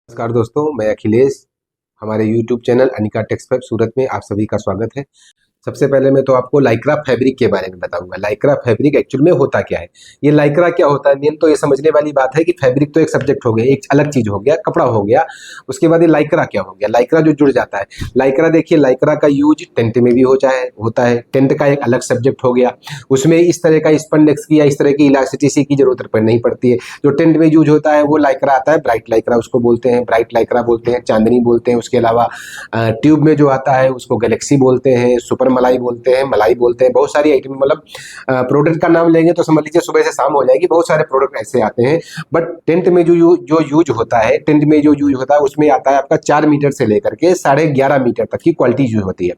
नमस्कार दोस्तों, मैं अखिलेश। हमारे YouTube चैनल अनिका टेक्सटाइल सूरत में आप सभी का स्वागत है। सबसे पहले मैं तो आपको लाइक्रा फैब्रिक के बारे में बताऊंगा। लाइक्रा फैब्रिक एक्चुअल में होता क्या है, ये लाइक्रा क्या होता है। मेन तो ये समझने वाली बात है कि फैब्रिक तो एक सब्जेक्ट हो गया, एक अलग चीज हो गया, कपड़ा हो गया। उसके बाद ये लाइक्रा क्या हो गया, लाइक्रा जो जुड़ जाता है। लाइक्रा देखिए, लाइक्रा का यूज टेंट में भी होता है। टेंट का एक अलग सब्जेक्ट हो गया। उसमें इस तरह का स्पंडेक्स की या इस तरह की इलास्टिसिटी की जरूरत नहीं पड़ती है। जो टेंट में यूज होता है वो लाइक्रा आता है, ब्राइट लाइक्रा उसको बोलते हैं, ब्राइट लाइक्रा बोलते हैं, चांदनी बोलते हैं। उसके अलावा ट्यूब में जो आता है उसको गैलेक्सी बोलते हैं, सुपर मलाई बोलते हैं, मलाई बोलते हैं। बहुत सारी आइटम, मतलब प्रोडक्ट का नाम लेंगे तो समझ लीजिए सुबह से शाम हो जाएगी। बहुत सारे प्रोडक्ट ऐसे आते हैं। बट टेंट में जो यूज होता है, टेंट में जो यूज होता है उसमें आता है आपका 4 मीटर से लेकर के 11.5 मीटर तक की क्वालिटी यूज होती है।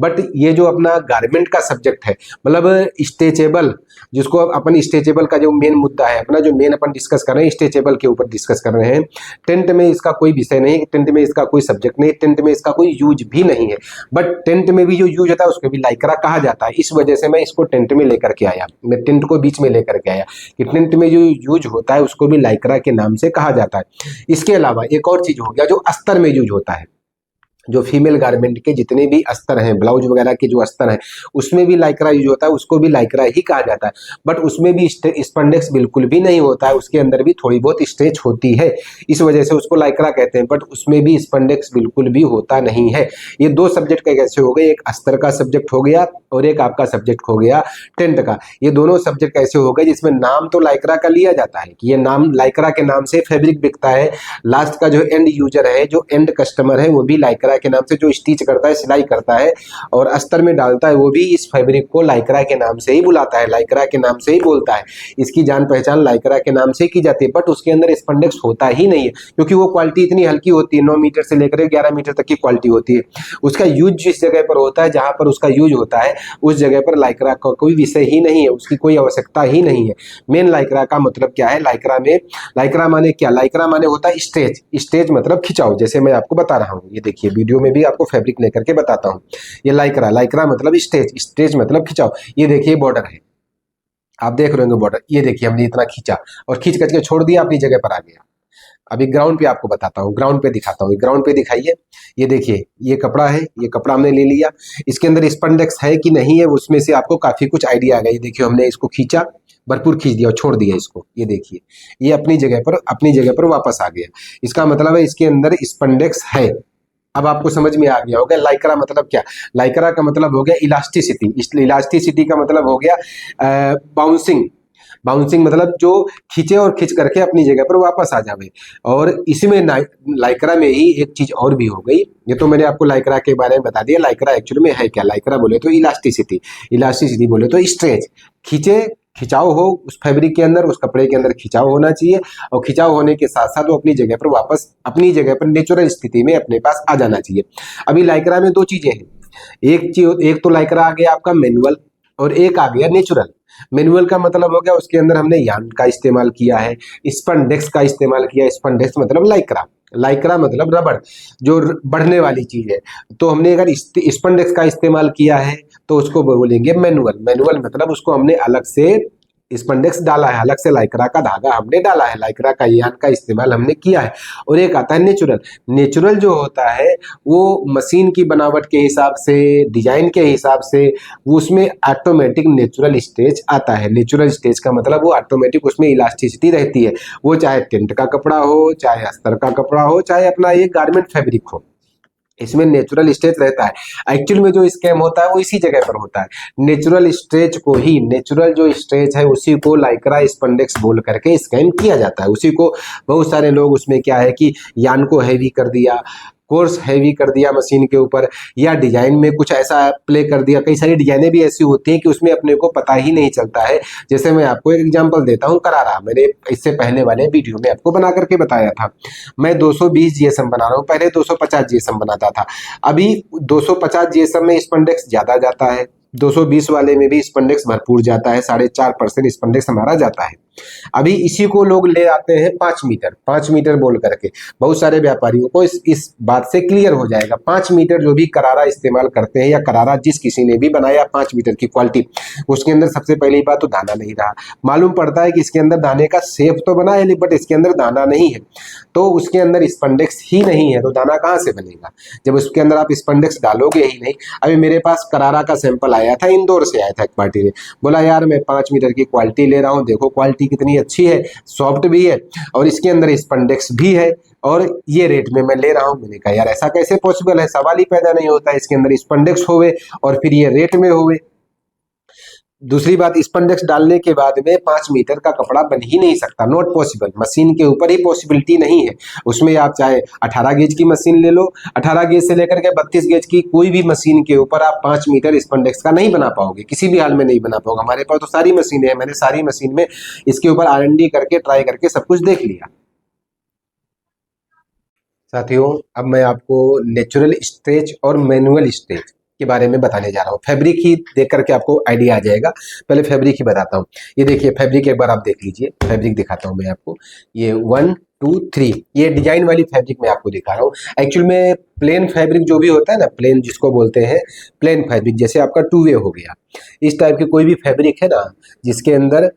बट ये जो अपना गारमेंट का सब्जेक्ट है, मतलब स्ट्रेचेबल, जिसको अपन स्ट्रेचेबल का जो मेन मुद्दा है अपना, जो मेन अपन डिस्कस कर रहे हैं, स्ट्रेचेबल के ऊपर डिस्कस कर रहे हैं। टेंट में इसका कोई विषय नहीं, टेंट में इसका कोई सब्जेक्ट नहीं, टेंट में इसका कोई यूज भी नहीं है। बट टेंट में भी जो यूज होता है उसको भी लाइक्रा कहा जाता है। इस वजह से मैं इसको टेंट में लेकर के आया, मैं टेंट को बीच में लेकर के आया कि टेंट में जो यूज होता है उसको भी लाइक्रा के नाम से कहा जाता है। इसके अलावा एक और चीज हो गया जो अस्तर में यूज होता है। जो फीमेल गारमेंट के जितने भी अस्तर हैं, ब्लाउज वगैरह के जो अस्तर हैं, उसमें भी लाइक्रा यूज होता है, उसको भी लाइक्रा ही कहा जाता है। बट उसमें भी स्पंडेक्स बिल्कुल भी नहीं होता है, उसके अंदर भी थोड़ी बहुत स्ट्रेच होती है, इस वजह से उसको लाइक्रा कहते हैं। बट उसमें भी स्पंडेक्स बिल्कुल भी होता नहीं है। ये दो सब्जेक्ट कैसे हो गए, एक अस्तर का सब्जेक्ट हो गया और एक आपका सब्जेक्ट हो गया टेंट का। ये दोनों सब्जेक्ट ऐसे हो गए जिसमें नाम तो लाइक्रा का लिया जाता है कि ये नाम लाइक्रा के नाम से फैब्रिक बिकता है। लास्ट का जो एंड यूजर है, जो एंड कस्टमर है, वो भी लाइक्रा के नाम से जो स्टिच करता है, सिलाई करता है और अस्तर में डालता है, वो भी इस फैब्रिक को लाइक्रा के नाम से ही बुलाता है, लाइक्रा के नाम से ही बोलता है। इसकी जान पहचान लाइक्रा के नाम से की जाती है। बट उसके अंदर स्पंडेक्स होता ही नहीं है, क्योंकि वो क्वालिटी इतनी हल्की होती है, 9 मीटर से लेकर 11 मीटर तक की क्वालिटी होती है। उसका यूज जिस जगह पर होता है, जहां पर उसका यूज होता है, उस जगह पर लाइक्रा का कोई विषय ही नहीं है, उसकी कोई आवश्यकता ही नहीं है। मेन लाइक्रा का मतलब क्या है, लाइक्रा में, लाइक्रा माने क्या, लाइक्रा माने होता है स्ट्रेच। स्ट्रेच मतलब खिंचाव, जैसे मैं आपको बता रहा हूँ, ये देखिए वीडियो में भी आपको फैब्रिक लेकर के बताता हूँ। ये लाइक्रा, लाइक्रा मतलब स्ट्रेच, स्ट्रेच मतलब खिंचाव। ये देखिए बॉर्डर है, आप देख रहे होंगे बॉर्डर। ये देखिए हमने इतना खींचा और खींच करके छोड़ दिया, अपनी जगह पर आ गया। अभी ग्राउंड पे आपको बताता हूँ, ग्राउंड पे दिखाता हूँ। ग्राउंड पे दिखाइए, ये देखिए ये कपड़ा है, ये कपड़ा हमने ले लिया। इसके अंदर स्पंडेक्स है कि नहीं है, उसमें से आपको काफी कुछ आइडिया आ गया। ये देखिए हमने इसको खींचा, भरपूर खींच दिया और छोड़ दिया इसको। ये देखिए ये अपनी जगह पर वापस आ गया। इसका मतलब है इसके अंदर स्पंडेक्स है। अब आपको समझ में आ गया होगा लाइक्रा मतलब क्या। लाइक्रा का मतलब हो गया इलास्टिसिटी। इलास्टिसिटी का मतलब हो गया बाउंसिंग। बाउंसिंग मतलब जो खींचे और खींच करके अपनी जगह पर वापस आ जावे। और इसमें लाइक्रा में ही एक चीज और भी हो गई। ये तो मैंने आपको लाइक्रा के बारे में बता दिया। लाइक्रा एक्चुअल में है क्या, लाइक्रा बोले तो इलास्टिसिटी, इलास्टिसिटी बोले तो स्ट्रेच। खींचे, खिंचाव हो उस फैब्रिक के अंदर, उस कपड़े के अंदर खिंचाव होना चाहिए और खिंचाव होने के साथ साथ वो अपनी जगह पर वापस, अपनी जगह पर नेचुरल स्थिति में अपने पास आ जाना चाहिए। अभी लाइक्रा में दो चीजें हैं। एक तो लाइक्रा आ गया आपका मैनुअल और एक आ गया नेचुरल। मैनुअल का मतलब हो गया उसके अंदर हमने यार्न का इस्तेमाल किया है, स्पंडेक्स का इस्तेमाल किया। स्पंडेक्स मतलब लाइक्रा, लाइक्रा मतलब रबड़, जो बढ़ने वाली चीज है। तो हमने अगर स्पंडेक्स का इस्तेमाल किया है तो उसको बोलेंगे मैनुअल। मैनुअल मतलब उसको हमने अलग से स्पंडेक्स डाला है, अलग से लाइक्रा का धागा हमने डाला है, लाइक्रा का यार्न का इस्तेमाल हमने किया है। और एक आता है नेचुरल। नेचुरल जो होता है वो मशीन की बनावट के हिसाब से, डिजाइन के हिसाब से, वो उसमें ऑटोमेटिक नेचुरल स्टेज आता है। नेचुरल स्टेज का मतलब वो ऑटोमेटिक उसमें इलास्टिसिटी रहती है। वो चाहे टेंट का कपड़ा हो, चाहे अस्तर का कपड़ा हो, चाहे अपना ये गारमेंट फैब्रिक हो, इसमें नेचुरल स्ट्रेच रहता है। एक्चुअल में जो स्कैम होता है वो इसी जगह पर होता है। नेचुरल स्ट्रेच को ही, नेचुरल जो स्ट्रेच है उसी को लाइक्रा स्पंडेक्स बोल करके स्कैम किया जाता है। उसी को बहुत सारे लोग उसमें क्या है कि यान को हैवी कर दिया, कोर्स हैवी कर दिया मशीन के ऊपर, या डिजाइन में कुछ ऐसा प्ले कर दिया। कई सारी डिजाइनें भी ऐसी होती हैं कि उसमें अपने को पता ही नहीं चलता है। जैसे मैं आपको एक एग्जांपल देता हूँ, करारा, मैंने इससे पहले वाले वीडियो में आपको बना करके बताया था। मैं 220 जीएसएम बना रहा हूँ, पहले 250 जीएसएम बनाता था। अभी 250 जीएसएम में स्पंडेक्स ज्यादा जाता है, 220 वाले में भी स्पंडेक्स भरपूर जाता है, 4.5% स्पंडेक्स हमारा जाता है। अभी इसी को लोग ले आते हैं 5 मीटर, 5 मीटर बोल करके। बहुत सारे व्यापारियों को इस बात से क्लियर हो जाएगा। 5 मीटर जो भी करारा इस्तेमाल करते हैं, या करारा जिस किसी ने भी बनाया 5 मीटर की क्वालिटी, उसके अंदर सबसे पहली बात तो दाना नहीं रहा। मालूम पड़ता है कि इसके अंदर दाने का शेप तो बना है, बट इसके अंदर दाना नहीं है, तो उसके अंदर स्पंडेक्स ही नहीं है, तो दाना कहाँ से बनेगा जब उसके अंदर आप स्पंडेक्स डालोगे ही नहीं। अभी मेरे पास करारा का सैंपल आया था, इंदौर से आया था एक पार्टी ने, बोला यार मैं 5 मीटर की क्वालिटी ले रहा हूँ, देखो क्वालिटी कितनी अच्छी है, सॉफ्ट भी है और इसके अंदर स्पंडेक्स भी है और ये रेट में मैं ले रहा हूँ। मैंने कहा यार ऐसा कैसे पॉसिबल है, सवाल ही पैदा नहीं होता, इसके अंदर स्पंडेक्स होवे और फिर ये रेट में होवे। दूसरी बात, स्पंडेक्स डालने के बाद में 5 मीटर का कपड़ा बन ही नहीं सकता, नॉट पॉसिबल, मशीन के ऊपर ही पॉसिबिलिटी नहीं है। उसमें आप चाहे 18 गेज की मशीन ले लो, 18 गेज से लेकर के 32 गेज की कोई भी मशीन के ऊपर आप 5 मीटर स्पंडेक्स का नहीं बना पाओगे, किसी भी हाल में नहीं बना पाओगे। हमारे पास तो सारी मशीनें हैं, मैंने सारी मशीन में इसके ऊपर R&D करके ट्राई करके सब कुछ देख लिया। साथियों, अब मैं आपको नेचुरल स्ट्रेच और मैनुअल स्ट्रेच के बारे में बताने जा रहा हूँ। फैब्रिक ही देख करके आपको आइडिया आ जाएगा। पहले फैब्रिक ही बताता हूँ। ये देखिए फैब्रिक एक बार आप देख लीजिए, फैब्रिक दिखाता हूँ मैं आपको। ये 1 2 3 ये डिजाइन वाली फैब्रिक मैं आपको दिखा रहा हूँ। एक्चुअल में प्लेन फैब्रिक जो भी होता है ना, प्लेन जिसको बोलते हैं प्लेन फैब्रिक, जैसे आपका 2 वे हो गया, इस टाइप की कोई भी फैब्रिक है ना जिसके अंदर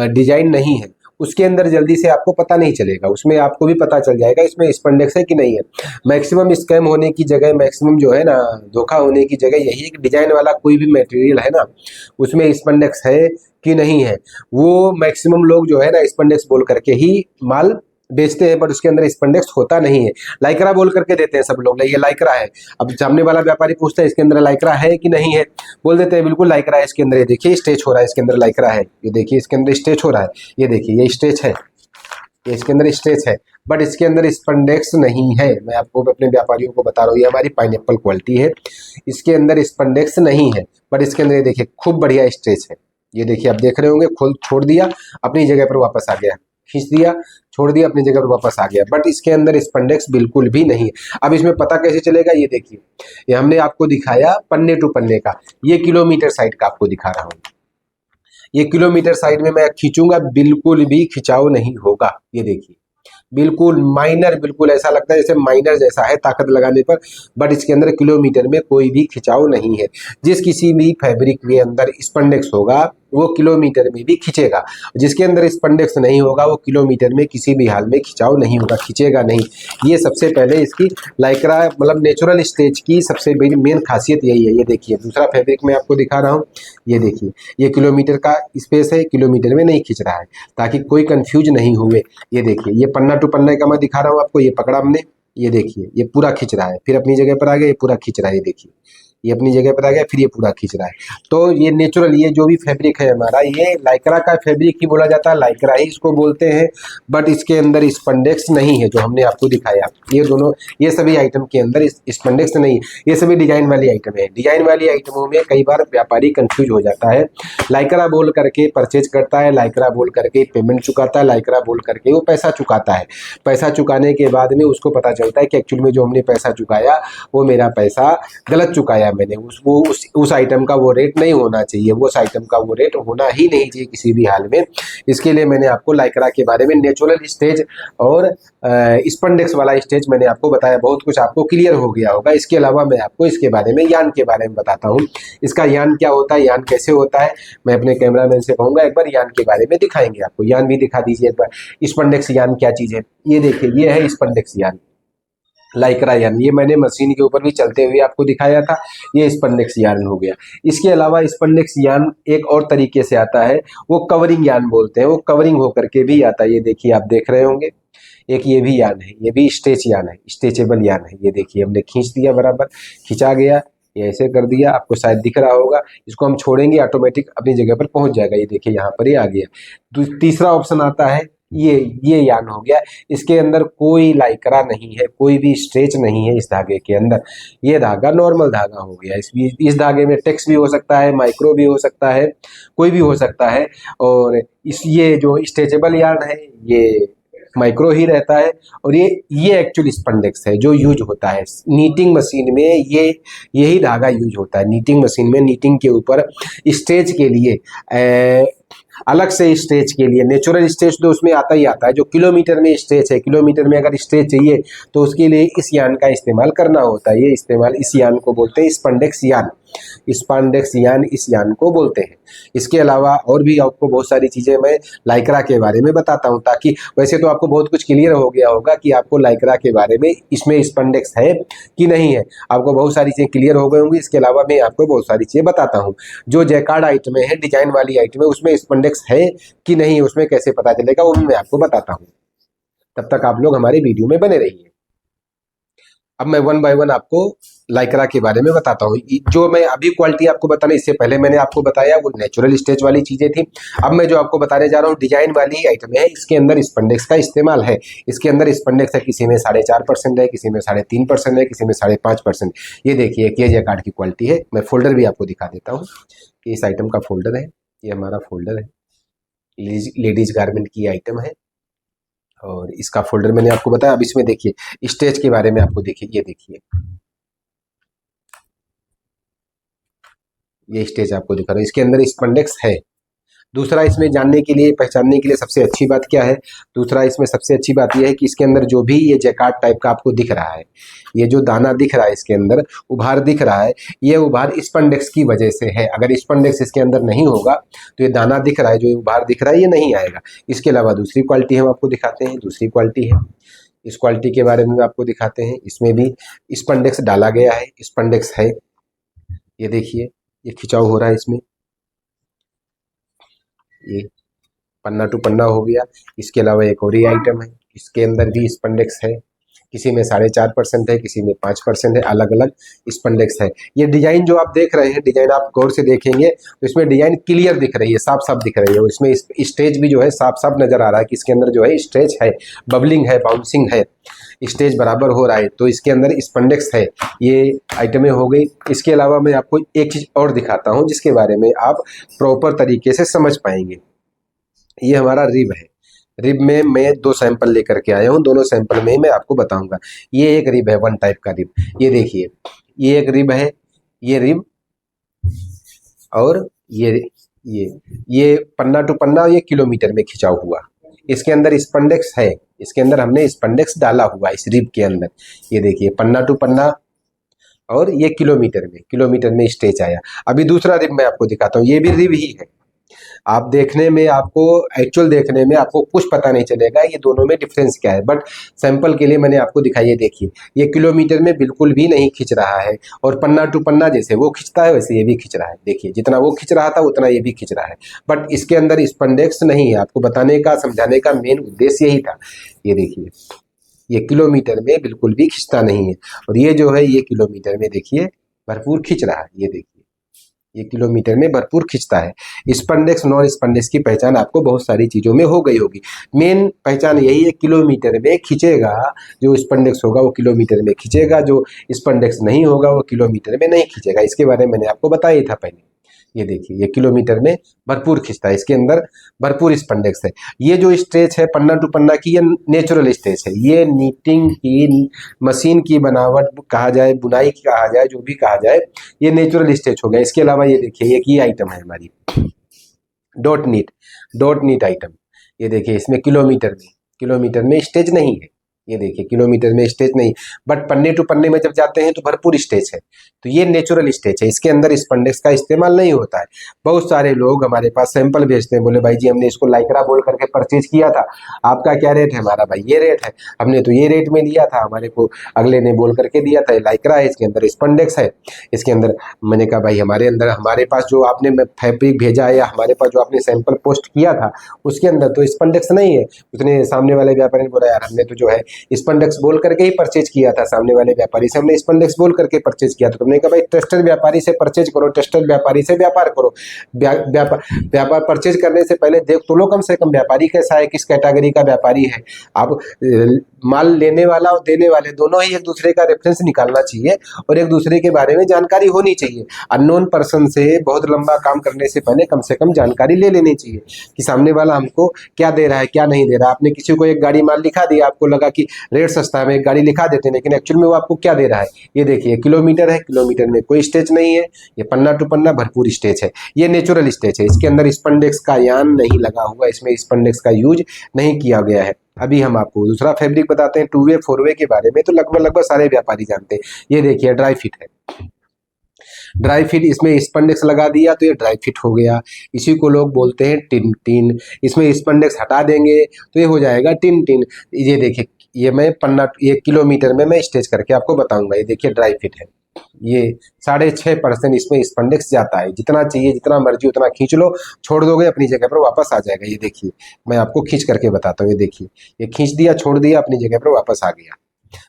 डिजाइन नहीं है, उसके अंदर जल्दी से आपको पता नहीं चलेगा। उसमें आपको भी पता चल जाएगा इसमें स्पंडेक्स है कि नहीं है। मैक्सिमम स्कैम होने की जगह, मैक्सिमम जो है ना धोखा होने की जगह यही है कि डिजाइन वाला कोई भी मटेरियल है ना उसमें स्पंडेक्स है कि नहीं है, वो मैक्सिमम लोग जो है ना स्पंडेक्स बोल करके ही माल बेचते हैं, बट उसके अंदर स्पंडेक्स होता नहीं है। लाइक्रा बोल करके देते हैं सब लोग, ये लाइक्रा है। अब सामने वाला व्यापारी पूछता है इसके अंदर लाइक्रा है कि नहीं है, बोल देते हैं बिल्कुल लाइक्रा है इसके अंदर, ये देखिए स्ट्रेच हो रहा है, इसके अंदर लाइक्रा है, ये देखिए इसके अंदर स्ट्रेच हो रहा है, ये देखिए ये स्ट्रेच है, ये इसके अंदर स्ट्रेच है, बट इसके अंदर स्पंडेक्स नहीं है। मैं आपको अपने व्यापारियों को बता रहा हूँ, ये हमारी पाइनएप्पल क्वालिटी है, इसके अंदर स्पंडेक्स नहीं है, बट इसके अंदर ये देखिए खूब बढ़िया स्ट्रेच है। ये देखिए आप देख रहे होंगे, खोल छोड़ दिया अपनी जगह पर वापस आ गया, खींच दिया छोड़ दिया अपनी जगह पर वापस आ गया, बट इसके अंदर स्पंडेक्स बिल्कुल भी नहीं है। अब इसमें पता कैसे चलेगा, ये देखिए, ये हमने आपको दिखाया पन्ने टू पन्ने का, ये किलोमीटर साइड का आपको दिखा रहा हूँ। ये किलोमीटर साइड में मैं खींचूंगा, बिल्कुल भी खिंचाव नहीं होगा। ये देखिए बिल्कुल माइनर, बिल्कुल ऐसा लगता है जैसे माइनर जैसा है ताकत लगाने पर, बट इसके अंदर किलोमीटर में कोई भी खिंचाव नहीं है। जिस किसी भी फैब्रिक के अंदर स्पंडेक्स होगा वो किलोमीटर में भी खींचेगा, जिसके अंदर स्पंडेक्स नहीं होगा वो किलोमीटर में किसी भी हाल में खिंचाव नहीं होगा, खींचेगा नहीं। ये सबसे पहले इसकी लाइक्रा मतलब नेचुरल स्टेज की सबसे बड़ी मेन खासियत यही है। ये देखिए दूसरा फैब्रिक मैं आपको दिखा रहा हूँ, ये देखिए ये किलोमीटर का स्पेस है, किलोमीटर में नहीं खींच रहा है, ताकि कोई कंफ्यूज नहीं हुए। ये देखिए ये पन्ना टू पन्ना का मैं दिखा रहा हूँ आपको, ये पकड़ा हमने, ये देखिए ये पूरा खींच रहा है, फिर अपनी जगह पर आ गया, ये पूरा खींच रहा है, ये देखिए ये अपनी जगह पर आ गया, फिर ये पूरा खींच रहा है। तो ये नेचुरल, ये जो भी फैब्रिक है हमारा, ये लाइक्रा का फैब्रिक ही बोला जाता है, लाइक्रा ही इसको बोलते हैं, बट इसके अंदर स्पंडेक्स नहीं है जो हमने आपको दिखाया। ये दोनों, ये सभी आइटम के अंदर स्पंडेक्स नहीं है, ये सभी डिजाइन वाली आइटम है। डिजाइन वाली आइटमों में कई बार व्यापारी कंफ्यूज हो जाता है, लाइक्रा बोल करके परचेज करता है, लाइक्रा बोल करके पेमेंट चुकाता है, लाइक्रा बोल करके वो पैसा चुकाता है। पैसा चुकाने के बाद में उसको पता चलता है कि एक्चुअल में जो हमने पैसा चुकाया वो मेरा पैसा गलत चुकाया मैंने, उस आइटम का वो रेट नहीं होना चाहिए, उस आइटम का वो रेट होना ही नहीं चाहिए किसी भी हाल में। इसके लिए मैंने आपको लाइक्रा के बारे में नेचुरल स्टेज और स्पंडेक्स वाला स्टेज मैंने आपको बताया, बहुत कुछ आपको क्लियर हो गया होगा। इसके अलावा मैं आपको इसके बारे में यान के बारे में बताता हूँ, इसका यान क्या होता है, यान कैसे होता है। मैं अपने कैमरामैन से कहूँगा एक बार यान के बारे में दिखाएंगे आपको, यान भी दिखा दीजिए एक बार। स्पंडेक्स यान क्या चीज़ है, ये देखिए ये है स्पंडेक्स यान, लाइक्रा यान, ये मैंने मशीन के ऊपर भी चलते हुए आपको दिखाया था, ये स्पंडेक्स यान हो गया। इसके अलावा स्पंडेक्स यान एक और तरीके से आता है, वो कवरिंग यान बोलते हैं, वो कवरिंग होकर के भी आता है। ये देखिए आप देख रहे होंगे, एक ये भी यान है, ये भी स्ट्रेच यान है, स्ट्रेचेबल यान है। ये देखिए हमने खींच दिया, बराबर खींचा गया, ये ऐसे कर दिया, आपको शायद दिख रहा होगा, इसको हम छोड़ेंगे ऑटोमेटिक अपनी जगह पर पहुंच जाएगा। ये देखिए यहाँ पर ये आ गया। तीसरा ऑप्शन आता है, ये यान हो गया, इसके अंदर कोई लाइक्रा नहीं है, कोई भी स्ट्रेच नहीं है इस धागे के अंदर, ये धागा नॉर्मल धागा हो गया। इस धागे में टेक्स भी हो सकता है, माइक्रो भी हो सकता है, कोई भी हो सकता है। और ये जो स्ट्रेचेबल यान है, ये माइक्रो ही रहता है। और ये एक्चुअल स्पंडेक्स है जो यूज होता है नीटिंग मशीन में। यही धागा यूज होता है नीटिंग मशीन में। नीटिंग के ऊपर स्टेज के लिए अलग से स्टेज के लिए नेचुरल स्टेज तो उसमें आता ही आता है। जो किलोमीटर में स्टेज है, किलोमीटर में अगर स्टेज चाहिए तो उसके लिए इस यान का इस्तेमाल करना होता है। ये इस्तेमाल इस यान को बोलते हैं स्पंडेक्स यान। स्पंडेक्स यान इस यान को बोलते हैं। इसके अलावा और भी आपको बहुत सारी चीज़ें मैं लाइक्रा के बारे में बताता हूँ, ताकि वैसे तो आपको बहुत कुछ क्लियर हो गया होगा कि आपको लाइक्रा के बारे में इसमें स्पंडेक्स है कि नहीं है। आपको बहुत सारी चीज़ें क्लियर हो गई होंगी। इसके अलावा मैं आपको बहुत सारी चीज़ें बताता हूँ। जो जैकार्ड आइटम है, डिजाइन वाली आइटम है, उसमें स्पंडेक्स है कि नहीं, उसमें कैसे पता चलेगा वो मैं आपको बताता हूँ। तब तक आप लोग हमारे वीडियो में बने रहिए। अब मैं वन बाय वन आपको लाइक्रा के बारे में बताता हूँ। जो मैं अभी क्वालिटी आपको बताने इससे पहले मैंने आपको बताया वो नेचुरल स्टेज वाली चीजें थी। अब मैं जो आपको बताने जा रहा हूँ डिजाइन वाली आइटम है, इसके अंदर स्पंडेक्स का इस्तेमाल है। इसके अंदर स्पंडेक्स है, किसी में 4.5% है, किसी में 3.5% है, किसी में 5.5%। ये देखिए ये जैकार्ड की क्वालिटी है। मैं फोल्डर भी आपको दिखा देता हूँ। इस आइटम का फोल्डर है, ये हमारा फोल्डर है, लेडीज गारमेंट की आइटम है। और इसका फोल्डर मैंने आपको बताया। अब इसमें देखिए स्टेज के बारे में आपको देखिए, ये देखिए ये स्टेज आपको दिखा रहा है, इसके अंदर स्पंडेक्स है। दूसरा इसमें जानने के लिए पहचानने के लिए सबसे अच्छी बात क्या है, दूसरा इसमें सबसे अच्छी बात यह है कि इसके अंदर जो भी ये जैकार्ड टाइप का आपको दिख रहा है, ये जो दाना दिख रहा है इसके अंदर उभार दिख रहा है, ये उभार स्पंडेक्स की वजह से है। अगर स्पंडेक्स इसके अंदर नहीं होगा तो ये दाना दिख रहा है, जो उभार दिख रहा है, ये नहीं आएगा। इसके अलावा दूसरी क्वालिटी हम आपको दिखाते हैं। दूसरी क्वालिटी है, इस क्वालिटी के बारे में आपको दिखाते हैं। इसमें भी स्पंडेक्स डाला गया है, स्पंडेक्स है। ये देखिए ये खिंचाव हो रहा है इसमें, ये पन्ना टू पन्ना हो गया। इसके अलावा एक और ही आइटम है, इसके अंदर भी स्पंडेक्स है। किसी में 4.5% है, किसी में 5% है, अलग अलग स्पंडेक्स है। ये डिजाइन जो आप देख रहे हैं, डिजाइन आप गौर से देखेंगे तो इसमें डिजाइन क्लियर दिख रही है, साफ साफ दिख रही है। इसमें स्टेज भी जो है साफ साफ नजर आ रहा है कि इसके अंदर जो है स्टेज है, बबलिंग है, बाउंसिंग है, स्टेज बराबर हो रहा है, तो इसके अंदर स्पंडेक्स है। ये आइटमें हो गई। इसके अलावा मैं आपको एक चीज और दिखाता हूँ जिसके बारे में आप प्रॉपर तरीके से समझ पाएंगे। ये हमारा रिब है। रिब में मैं 2 सैंपल लेकर के आया हूँ, दोनों सैंपल में ही मैं आपको बताऊंगा। ये एक रिब है, वन टाइप का रिब। ये देखिए ये एक रिब है, ये रिब, और ये पन्ना टू पन्ना, ये किलोमीटर में खिंचा हुआ। इसके अंदर स्पंडेक्स है, इसके अंदर हमने स्पंडेक्स डाला हुआ इस रिब के अंदर। ये देखिए पन्ना टू पन्ना, और ये किलोमीटर में स्टेज आया। अभी दूसरा रिब मैं आपको दिखाता हूँ, ये भी रिब ही है। आप देखने में, आपको एक्चुअल देखने में आपको कुछ पता नहीं चलेगा ये दोनों में डिफरेंस क्या है, बट सैंपल के लिए मैंने आपको दिखाई है। देखिए ये किलोमीटर में बिल्कुल भी नहीं खिंच रहा है, और पन्ना टू पन्ना जैसे वो खिंचता है वैसे ये भी खिंच रहा है। देखिए जितना वो खिंच रहा था उतना ये भी खिंच रहा है, बट इसके अंदर स्पंडेक्स नहीं है। आपको बताने का, समझाने का मेन उद्देश्य यही था। ये देखिए ये किलोमीटर में बिल्कुल भी खिंचता नहीं है, और ये जो है ये किलोमीटर में देखिए भरपूर खिंच रहा है। ये देखिए ये किलोमीटर में भरपूर खिंचता है। स्पंडेक्स नॉन स्पंडेक्स की पहचान आपको बहुत सारी चीजों में हो गई होगी। मेन पहचान यही है, किलोमीटर में खिंचेगा जो स्पंडेक्स होगा वो किलोमीटर में खिंचेगा, जो स्पंडेक्स नहीं होगा वो किलोमीटर में नहीं खिंचेगा। इसके बारे में मैंने आपको बताया था पहले। ये देखिए ये किलोमीटर में भरपूर खिंचता है, इसके अंदर भरपूर स्पंडेक्स है। ये जो स्टेज है पन्ना टू पन्ना की, ये नेचुरल स्टेज है। ये नीटिंग की मशीन की बनावट कहा जाए, बुनाई की कहा जाए, जो भी कहा जाए, ये नेचुरल स्टेज हो गया। इसके अलावा ये देखिए एक ये आइटम है हमारी डॉट नीट आइटम। ये देखिए इसमें किलोमीटर में स्टेज नहीं है। ये देखिए किलोमीटर में स्टेज नहीं, बट पन्ने टू पन्ने में जब जाते हैं तो भरपूर स्टेज है। तो ये नेचुरल स्टेज है, इसके अंदर स्पंडेक्स का इस्तेमाल नहीं होता है। बहुत सारे लोग हमारे पास सैंपल भेजते हैं, बोले भाई जी हमने इसको लाइक्रा बोल करके परचेज किया था, आपका क्या रेट है? हमारा भाई ये रेट है, हमने तो ये रेट में लिया था, हमारे को अगले ने बोल करके दिया था। लाइक्रा है, इसके अंदर स्पंडेक्स है, इसके अंदर। मैंने कहा भाई हमारे पास जो आपने फैब्रिक भेजा है, या हमारे पास जो आपने सैंपल पोस्ट किया था उसके अंदर तो स्पंडेक्स नहीं है। उसने, सामने वाले व्यापारी ने बोला यार हमने तो जो है स्पंडेक्स बोल करके ही परचेज किया था, सामने वाले व्यापारी से हमने स्पंडेक्स बोल करके परचेज किया था। तुमने कहा भाई ट्रस्टेड व्यापारी से परचेज करो, ट्रस्टेड व्यापारी से व्यापार करो। व्यापार परचेज करने से पहले देख तो लो कम से कम व्यापारी कैसा है, किस कैटेगरी का व्यापारी है। आप माल लेने वाला और देने वाले दोनों ही एक दूसरे का रेफरेंस निकालना चाहिए और एक दूसरे के बारे में जानकारी होनी चाहिए। अननोन पर्सन से बहुत लंबा काम करने से पहले कम से कम जानकारी ले लेनी चाहिए कि सामने वाला हमको क्या दे रहा है क्या नहीं दे रहा है। आपने किसी को एक गाड़ी माल लिखा दिया, आपको लगा कि रेट सस्ता है, हम एक गाड़ी लिखा देते हैं, लेकिन एक्चुअल में वो आपको क्या दे रहा है ये देखिए, किलोमीटर है, किलोमीटर में कोई स्टेज नहीं है, ये पन्ना टू पन्ना भरपूर स्टेज है, ये नेचुरल स्टेज है, इसके अंदर स्पंडेक्स का यान नहीं लगा हुआ, इसमें स्पंडेक्स का यूज नहीं किया गया है। अभी हम आपको दूसरा फैब्रिक बताते हैं 2 वे 4 वे के बारे में, तो लगभग सारे व्यापारी जानते हैं। ये देखिए ड्राई फिट है, ड्राई फिट, इसमें स्पंडेक्स लगा दिया तो ये ड्राई फिट हो गया, इसी को लोग बोलते हैं टिन टिन। इसमें स्पंडेक्स हटा देंगे तो ये हो जाएगा टिन टिन। ये देखिए, ये मैं पन्ना, ये किलोमीटर में मैं स्टेज करके आपको बताऊंगा। ये देखिए ड्राई फिट है, ये 6.5% इसमें स्पंडेक्स जाता है, जितना चाहिए जितना मर्जी उतना खींच लो, छोड़ दोगे अपनी जगह पर वापस आ जाएगा। ये देखिए मैं आपको खींच करके बताता हूँ, ये देखिए, ये खींच दिया, छोड़ दिया, अपनी जगह पर वापस आ गया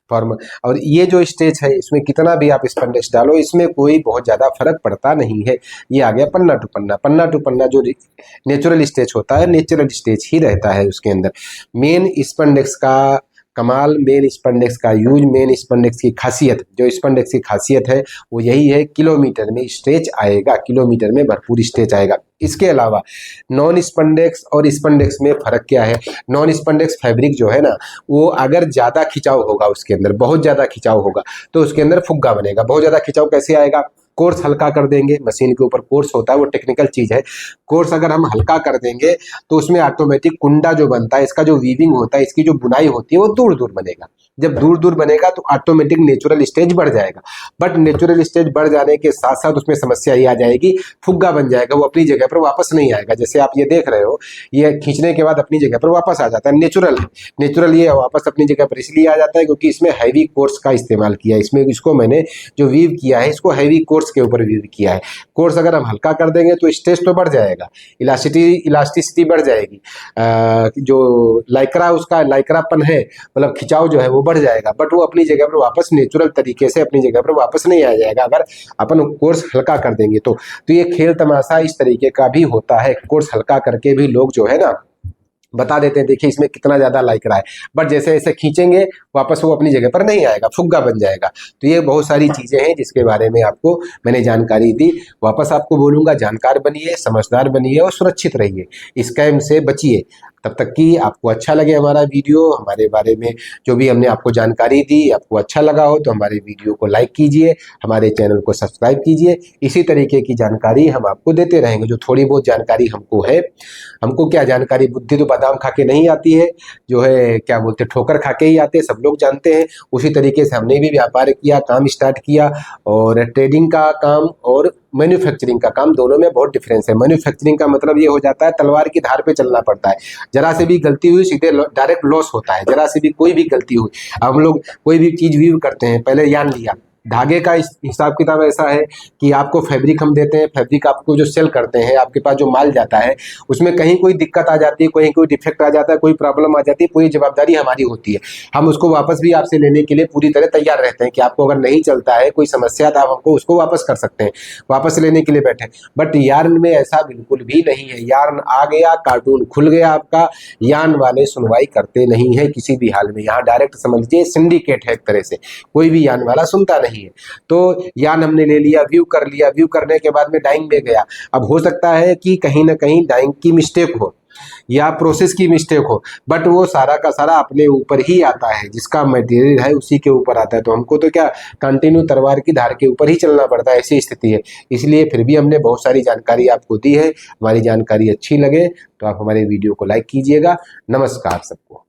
फॉर्म। और ये जो स्टेज है इसमें कितना भी आप स्पंडेक्स डालो, इसमें कोई बहुत ज़्यादा फर्क पड़ता नहीं है। ये आ गया पन्ना टू पन्ना। पन्ना टू पन्ना जो नेचुरल स्टेज होता है, नेचुरल स्टेज ही रहता है उसके अंदर। मेन स्पंडेक्स का कमाल, मेन स्पंडेक्स का यूज, मेन स्पंडेक्स की खासियत, जो स्पंडेक्स की खासियत है वो यही है, किलोमीटर में स्टेज आएगा, किलोमीटर में भरपूर स्टेज आएगा। इसके अलावा नॉन स्पंडेक्स और स्पंडेक्स में फर्क क्या है? नॉन स्पंडेक्स फैब्रिक जो है ना, वो अगर ज़्यादा खिंचाव होगा, उसके अंदर बहुत ज़्यादा खिंचाव होगा तो उसके अंदर फुग्गा बनेगा। बहुत ज़्यादा खिंचाव कैसे आएगा? कोर्स हल्का कर देंगे, मशीन के ऊपर कोर्स होता है, वो टेक्निकल चीज़ है। कोर्स अगर हम हल्का कर देंगे तो उसमें ऑटोमेटिक कुंडा जो बनता है, इसका जो वीविंग होता है, इसकी जो बुनाई होती है वो दूर दूर बनेगा। जब दूर दूर बनेगा तो ऑटोमेटिक नेचुरल स्टेज बढ़ जाएगा। बट नेचुरल स्टेज बढ़ जाने के साथ साथ उसमें समस्या ये आ जाएगी, फुग्गा बन जाएगा, वो अपनी जगह पर वापस नहीं आएगा। जैसे आप ये देख रहे हो, ये खींचने के बाद अपनी जगह पर वापस आ जाता है, नेचुरल है। नेचुरल ये वापस अपनी जगह पर इसलिए आ जाता है क्योंकि इसमें हैवी कोर्स का इस्तेमाल किया है। इसमें इसको मैंने जो वीव किया है, इसको हैवी कोर्स के ऊपर वीव किया है। कोर्स अगर हम हल्का कर देंगे तो स्टेज तो बढ़ जाएगा, इलास्टिसिटी बढ़ जाएगी, जो लाइक्रा, उसका लाइक्रापन है, मतलब खिंचाव जो है वो बढ़ जाएगा, बट वो अपनी जगह पर वापस नेचुरल तरीके से अपनी जगह पर वापस नहीं आ जाएगा अगर अपन कोर्स हल्का कर देंगे तो। ये खेल तमाशा इस तरीके का भी होता है, कोर्स हल्का करके भी लोग जो है ना बता देते हैं, देखिए इसमें कितना ज़्यादा लाइक रहा है, बट जैसे जैसे खींचेंगे वापस वो अपनी जगह पर नहीं आएगा, फुग्गा बन जाएगा। तो ये बहुत सारी चीज़ें हैं जिसके बारे में आपको मैंने जानकारी दी। वापस आपको बोलूँगा, जानकार बनिए, समझदार बनिए और सुरक्षित रहिए, स्कैम से बचिए। तब तक कि आपको अच्छा लगे हमारा वीडियो, हमारे बारे में जो भी हमने आपको जानकारी दी, आपको अच्छा लगा हो तो हमारे वीडियो को लाइक कीजिए, हमारे चैनल को सब्सक्राइब कीजिए। इसी तरीके की जानकारी हम आपको देते रहेंगे। जो थोड़ी बहुत जानकारी हमको है, हमको क्या जानकारी, बुद्धि तो बादाम खा के नहीं आती है, जो है क्या बोलते ठोकर खा के ही आते हैं, सब लोग जानते हैं। उसी तरीके से हमने भी व्यापार किया, काम स्टार्ट किया, और ट्रेडिंग का काम और मैन्युफैक्चरिंग का काम, दोनों में बहुत डिफरेंस है। मैन्युफैक्चरिंग का मतलब ये हो जाता है तलवार की धार पे चलना पड़ता है, जरा से भी गलती हुई सीधे डायरेक्ट लॉस होता है, जरा से भी कोई भी गलती हुई। हम लोग कोई भी चीज़ वीव करते हैं, पहले यान लिया, धागे का हिसाब किताब ऐसा है कि आपको फैब्रिक हम देते हैं, फैब्रिक आपको जो सेल करते हैं, आपके पास जो माल जाता है उसमें कहीं कोई दिक्कत आ जाती है, कहीं कोई डिफेक्ट आ जाता है, कोई प्रॉब्लम आ जाती है, पूरी जवाबदारी हमारी होती है। हम उसको वापस भी आपसे लेने के लिए पूरी तरह तैयार रहते हैं कि आपको अगर नहीं चलता है, कोई समस्या तो आप हमको उसको वापस कर सकते हैं, वापस लेने के लिए बैठे। बट यार्न में ऐसा बिल्कुल भी नहीं है। यार्न आ गया, कार्टून खुल गया आपका, यार्न वाले सुनवाई करते नहीं है किसी भी हाल में। यहाँ डायरेक्ट समझ लीजिए सिंडिकेट है एक तरह से, कोई भी यार्न वाला सुनता नहीं है। तो यान हमने ले लिया, व्यू कर लिया, व्यू करने के बाद में डाइंग में गया। अब हो सकता है कि कहीं ना कहीं डाइंग की मिस्टेक हो या प्रोसेस की मिस्टेक हो, बट वो सारा का सारा अपने ऊपर ही आता है, जिसका मटेरियल है उसी के ऊपर आता है। तो हमको तो क्या कंटिन्यू तलवार की धार के ऊपर ही चलना पड़ता है, ऐसी स्थिति है। इसलिए फिर भी हमने बहुत सारी जानकारी आपको दी है। हमारी जानकारी अच्छी लगे तो आप हमारे वीडियो को लाइक कीजिएगा। नमस्कार सबको।